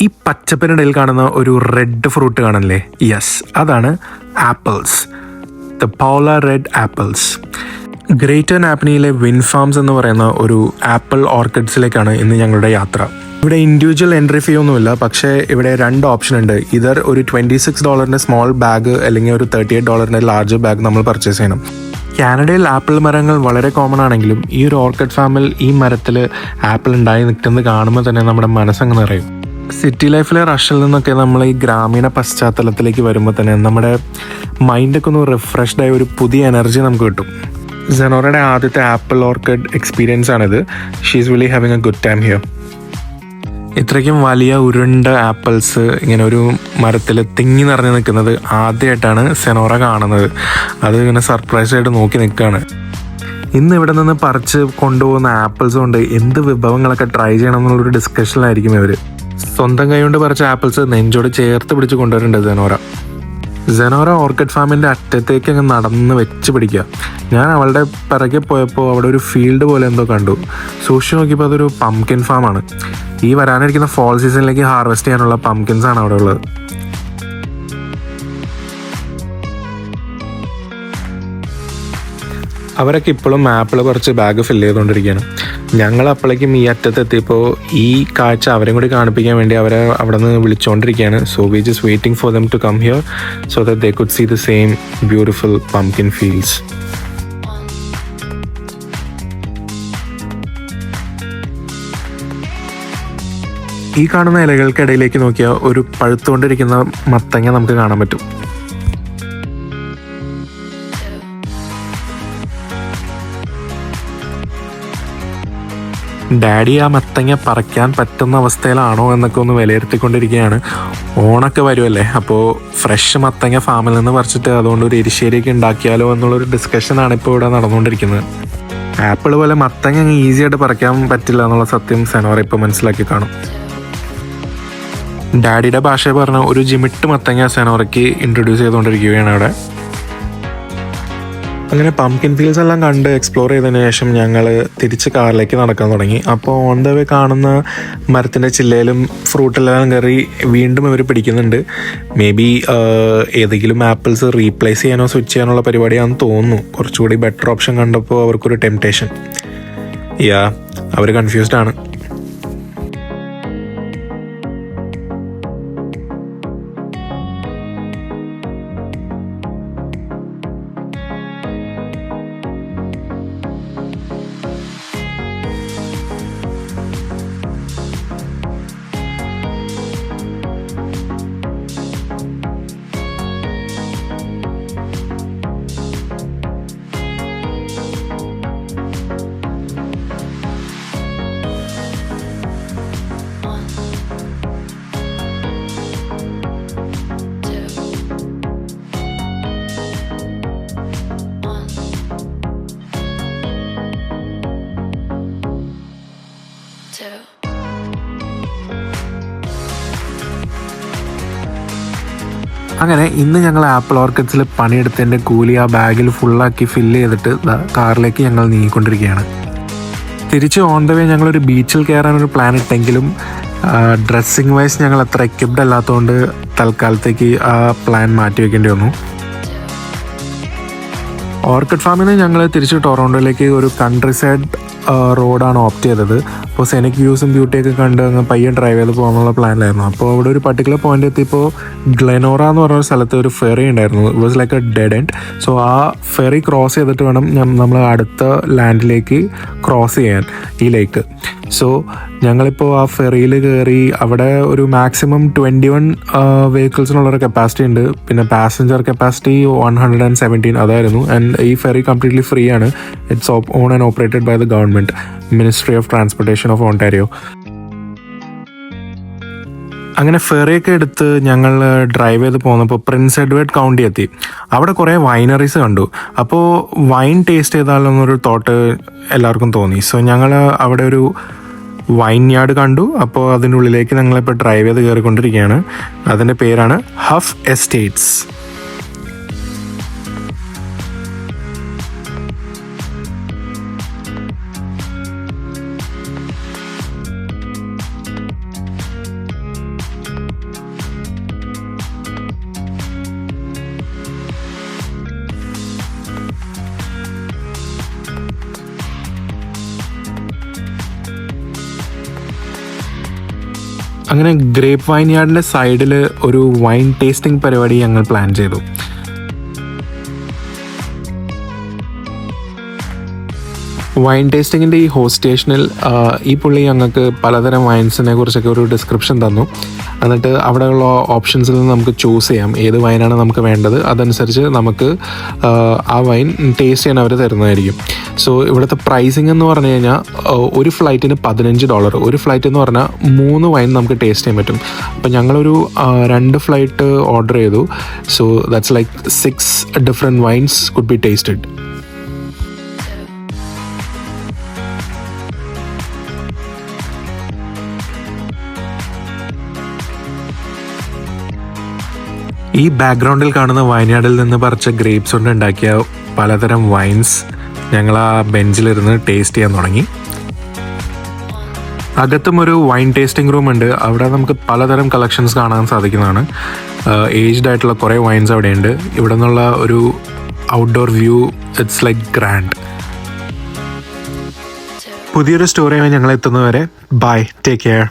ഈ പച്ചപ്പിനിടയിൽ കാണുന്ന ഒരു റെഡ് ഫ്രൂട്ട് കാണല്ലേ, യെസ്, അതാണ് apples. The polar red apples. Greater നാപ്നിയിലെ വിൻഡ് ഫാംസ് എന്ന് പറയുന്ന ഒരു ആപ്പിൾ ഓർക്കിഡ്സിലേക്കാണ് ഇന്ന് ഞങ്ങളുടെ യാത്ര. ഇവിടെ ഇൻഡിവിജ്വൽ എൻട്രി ഫീ ഒന്നുമില്ല, പക്ഷേ ഇവിടെ 2 ഓപ്ഷൻ ഉണ്ട്. ഇതർ ഒരു $26 സ്മോൾ ബാഗ് അല്ലെങ്കിൽ ഒരു $38 ലാർജ് ബാഗ് നമ്മൾ പർച്ചേസ് ചെയ്യണം. കാനഡയിൽ ആപ്പിൾ മരങ്ങൾ വളരെ കോമൺ ആണെങ്കിലും ഈ ഒരു ഓർക്കിഡ് ഫാമിൽ ഈ മരത്തിൽ ആപ്പിൾ ഉണ്ടായി നിൽക്കുന്നത് കാണുമ്പോൾ തന്നെ നമ്മുടെ മനസ്സങ്ങ് നിറയും. സിറ്റി ലൈഫിലെ റഷിൽ നിന്നൊക്കെ നമ്മൾ ഈ ഗ്രാമീണ പശ്ചാത്തലത്തിലേക്ക് വരുമ്പോൾ തന്നെ നമ്മുടെ മൈൻഡൊക്കെ ഒന്ന് റിഫ്രഷ്ഡ് ആയ ഒരു പുതിയ എനർജി നമുക്ക് കിട്ടും. സെനോറയുടെ ആദ്യത്തെ ആപ്പിൾ ഓർക്കിഡ് എക്സ്പീരിയൻസ് ആണിത്. She is really having a good time here. ഇത്രയ്ക്കും വലിയ ഉരുണ്ട ആപ്പിൾസ് ഇങ്ങനെ ഒരു മരത്തിൽ തിങ്ങി നിറഞ്ഞു നിൽക്കുന്നത് ആദ്യമായിട്ടാണ് സെനോറ കാണുന്നത്. അത് ഇങ്ങനെ സർപ്രൈസ് ആയിട്ട് നോക്കി നിൽക്കുകയാണ്. ഇന്ന് ഇവിടെ നിന്ന് പറിച്ച് കൊണ്ടുപോകുന്ന ആപ്പിൾസ് കൊണ്ട് എന്ത് വിഭവങ്ങളൊക്കെ ട്രൈ ചെയ്യണം എന്നുള്ളൊരു ഡിസ്കഷനിലായിരിക്കും ഇവർ. സ്വന്തം കൈ കൊണ്ട് പറിച്ച ആപ്പിൾസ് നെഞ്ചോട് ചേർത്ത് പിടിച്ച് കൊണ്ടുവരുന്നുണ്ട് സെനോറ ഓർക്കിഡ് ഫാമിൻ്റെ അറ്റത്തേക്ക് അങ്ങ് നടന്ന് വെച്ച് പിടിക്കുക. ഞാൻ അവളുടെ പിറകെ പോയപ്പോൾ അവിടെ ഒരു ഫീൽഡ് പോലെ എന്തോ കണ്ടു. സൂക്ഷിച്ച് നോക്കിയപ്പോൾ അതൊരു പംകിൻ ഫാമാണ്. ഈ വരാനിരിക്കുന്ന ഫോൾ സീസണിലേക്ക് ഹാർവെസ്റ്റ് ചെയ്യാനുള്ള പംകിൻസാണ് അവിടെ ഉള്ളത്. അവരൊക്കെ ഇപ്പോഴും ആപ്പിൾ കുറച്ച് ബാഗ് ഫില്ല് ചെയ്തുകൊണ്ടിരിക്കുകയാണ്. ഞങ്ങൾ അപ്പോഴേക്കും ഈ അറ്റത്തെത്തിയപ്പോൾ ഈ കാഴ്ച അവരെയും കൂടി കാണിപ്പിക്കാൻ വേണ്ടി അവരെ അവിടെ നിന്ന് വിളിച്ചുകൊണ്ടിരിക്കുകയാണ്. So we just waiting for them to come here so that they could see the same beautiful pumpkin fields. ഈ കാണുന്ന ഇലകൾക്കിടയിലേക്ക് നോക്കിയാൽ ഒരു പഴുത്തുകൊണ്ടിരിക്കുന്ന മത്തങ്ങ നമുക്ക് കാണാൻ പറ്റും. ഡാഡി ആ മത്തങ്ങ പറിക്കാൻ പറ്റുന്ന അവസ്ഥയിലാണോ എന്നൊക്കെ ഒന്ന് വിലയിരുത്തിക്കൊണ്ടിരിക്കുകയാണ്. ഓണൊക്കെ വരുമല്ലേ, അപ്പോൾ ഫ്രഷ് മത്തങ്ങ ഫാമിൽ നിന്ന് പറിച്ചിട്ട് അതുകൊണ്ട് ഒരു എരിശ്ശേരിയൊക്കെ ഉണ്ടാക്കിയാലോ എന്നുള്ളൊരു ഡിസ്കഷനാണ് ഇപ്പോൾ ഇവിടെ നടന്നുകൊണ്ടിരിക്കുന്നത്. ആപ്പിൾ പോലെ മത്തങ്ങ അങ്ങ് ഈസി ആയിട്ട് പറിക്കാൻ പറ്റില്ല എന്നുള്ള സത്യം സെനോറ ഇപ്പോൾ മനസ്സിലാക്കി കാണും. ഡാഡിയുടെ ഭാഷ പറഞ്ഞ ഒരു ജിമിട്ട് മത്തങ്ങ സെനോറയ്ക്ക് ഇൻട്രൊഡ്യൂസ് ചെയ്തുകൊണ്ടിരിക്കുകയാണ് അവിടെ. അങ്ങനെ പംകിൻ ഫീൽഡ്സ് എല്ലാം കണ്ട് എക്സ്പ്ലോർ ചെയ്തതിന് ശേഷം ഞങ്ങൾ തിരിച്ച് കാറിലേക്ക് നടക്കാൻ തുടങ്ങി. അപ്പോൾ ഓൺ ദ വേ കാണുന്ന മരത്തിൻ്റെ ചില്ലയിലും ഫ്രൂട്ടെല്ലാം കയറി വീണ്ടും ഇവർ പിടിക്കുന്നുണ്ട്. മേ ബി ഏതെങ്കിലും ആപ്പിൾസ് റീപ്ലേസ് ചെയ്യാനോ സ്വിച്ച് ചെയ്യാനുള്ള പരിപാടിയാണെന്ന് തോന്നുന്നു. കുറച്ചുകൂടി ബെറ്റർ ഓപ്ഷൻ കണ്ടപ്പോൾ അവർക്കൊരു ടെംപ്റ്റേഷൻ. അവർ കൺഫ്യൂസ്ഡ് ആണ്. അങ്ങനെ ഇന്ന് ഞങ്ങൾ ആപ്പിൾ ഓർക്കിഡ്സിൽ പണിയെടുത്തതിൻ്റെ കൂലി ആ ബാഗിൽ ഫുള്ളാക്കി ഫില്ല് ചെയ്തിട്ട് കാറിലേക്ക് ഞങ്ങൾ നീങ്ങിക്കൊണ്ടിരിക്കുകയാണ്. തിരിച്ച് ഓൺ ദ വേ ഞങ്ങളൊരു ബീച്ചിൽ കയറാനൊരു പ്ലാൻ ഇട്ടെങ്കിലും ഡ്രസ്സിങ് വൈസ് ഞങ്ങൾ അത്ര എക്യുപ്ഡ് അല്ലാത്തതുകൊണ്ട് തൽക്കാലത്തേക്ക് ആ പ്ലാൻ മാറ്റി വയ്ക്കേണ്ടി വന്നു. ഓർക്കിഡ് ഫാമിൽ നിന്ന് ഞങ്ങൾ തിരിച്ച് ടൊറോണ്ടോയിലേക്ക് ഒരു കൺട്രി സൈഡ് റോഡാണ് ഓപ്റ്റ് ചെയ്തത്. അപ്പോൾ സെനിക് വ്യൂസും ബ്യൂട്ടിയൊക്കെ കണ്ട് അങ്ങ് പയ്യെ ഡ്രൈവ് ചെയ്ത് പോകാനുള്ള പ്ലാനിലായിരുന്നു. അപ്പോൾ അവിടെ ഒരു പർട്ടിക്കുലർ പോയിന്റ് എത്തിയപ്പോൾ ഗ്ലെനോറ എന്ന് പറഞ്ഞ സ്ഥലത്ത് ഒരു ഫെറി ഉണ്ടായിരുന്നു. It was like A dead end. So ആ ഫെറി ക്രോസ് ചെയ്തിട്ട് വേണം നമ്മൾ അടുത്ത ലാൻഡിലേക്ക് ക്രോസ് ചെയ്യാൻ ഈ ലേക്ക്. സോ ഞങ്ങളിപ്പോൾ ആ ഫെറിയിൽ കയറി അവിടെ ഒരു മാക്സിമം 21 വെഹിക്കിൾസിനുള്ളൊരു കപ്പാസിറ്റി ഉണ്ട്. പിന്നെ പാസഞ്ചർ കപ്പാസിറ്റി 117 അതായിരുന്നു. ആൻഡ് ഈ ഫെറി കംപ്ലീറ്റ്ലി ഫ്രീ ആണ്. It's own and operated by the government, ministry of transportation of Ontario. അങ്ങനെ ഫെറിയൊക്കെ എടുത്ത് ഞങ്ങൾ ഡ്രൈവ് ചെയ്ത് പോന്നപ്പോൾ പ്രിൻസ് എഡ്വേർഡ് കൗണ്ടി എത്തി. അവിടെ കുറേ വൈനറീസ് കണ്ടു. അപ്പോൾ വൈൻ ടേസ്റ്റ് ചെയ്താലെന്നൊരു തോട്ട് എല്ലാവർക്കും തോന്നി. സോ ഞങ്ങൾ അവിടെ ഒരു വൈൻ യാർഡ് കണ്ടു. അപ്പോൾ അതിൻ്റെ ഉള്ളിലേക്ക് ഞങ്ങളിപ്പോൾ ഡ്രൈവ് ചെയ്ത് കയറിക്കൊണ്ടിരിക്കുകയാണ്. അതിൻ്റെ പേരാണ് ഹഫ് എസ്റ്റേറ്റ്സ്. അങ്ങനെ ഗ്രേപ്പ് വൈൻ യാർഡിൻ്റെ സൈഡിൽ ഒരു വൈൻ ടേസ്റ്റിംഗ് പരിപാടി ഞങ്ങൾ പ്ലാൻ ചെയ്തു. വൈൻ ടേസ്റ്റിങ്ങിൻ്റെ ഈ ഹോസ്റ്റ് സ്റ്റേഷനിൽ ഈ പുള്ളി ഞങ്ങൾക്ക് പലതരം വൈൻസിനെ കുറിച്ചൊക്കെ ഒരു ഡിസ്ക്രിപ്ഷൻ തന്നു. എന്നിട്ട് അവിടെയുള്ള ഓപ്ഷൻസിൽ നിന്ന് നമുക്ക് ചൂസ് ചെയ്യാം ഏത് വൈനാണ് നമുക്ക് വേണ്ടത്. അതനുസരിച്ച് നമുക്ക് ആ വൈൻ ടേസ്റ്റ് ചെയ്യാൻ അവർ തരുന്നതായിരിക്കും. സോ ഇവിടുത്തെ പ്രൈസിങ് എന്ന് പറഞ്ഞു കഴിഞ്ഞാൽ ഒരു ഫ്ലൈറ്റിന് $15. ഒരു ഫ്ലൈറ്റ് എന്ന് പറഞ്ഞാൽ 3 വൈൻ നമുക്ക് ടേസ്റ്റ് ചെയ്യാൻ പറ്റും. അപ്പം ഞങ്ങളൊരു 2 ഫ്ലൈറ്റ് ഓർഡർ ചെയ്തു. So that's like 6 different vines could be tasted. ഈ ബാക്ക്ഗ്രൗണ്ടിൽ കാണുന്ന വൈൻയാർഡിൽ നിന്ന് പറിച്ച ഗ്രേപ്സ് കൊണ്ട് ഉണ്ടാക്കിയ പലതരം വൈൻസ് ഞങ്ങൾ ആ ബെഞ്ചിലിരുന്ന് ടേസ്റ്റ് ചെയ്യാൻ തുടങ്ങി. അകത്തും ഒരു വൈൻ ടേസ്റ്റിംഗ് റൂം ഉണ്ട്. അവിടെ നമുക്ക് പലതരം കളക്ഷൻസ് കാണാൻ സാധിക്കുന്നതാണ്. ഏജ്ഡ് ആയിട്ടുള്ള കുറേ വൈൻസ് അവിടെയുണ്ട്. ഇവിടെ നിന്നുള്ള ഒരു outdoor view it's like grand. പുതിയൊരു സ്റ്റോറിയുമായി ഞങ്ങൾ എത്തുന്നവരെ ബൈ, ടേക്ക് കെയർ.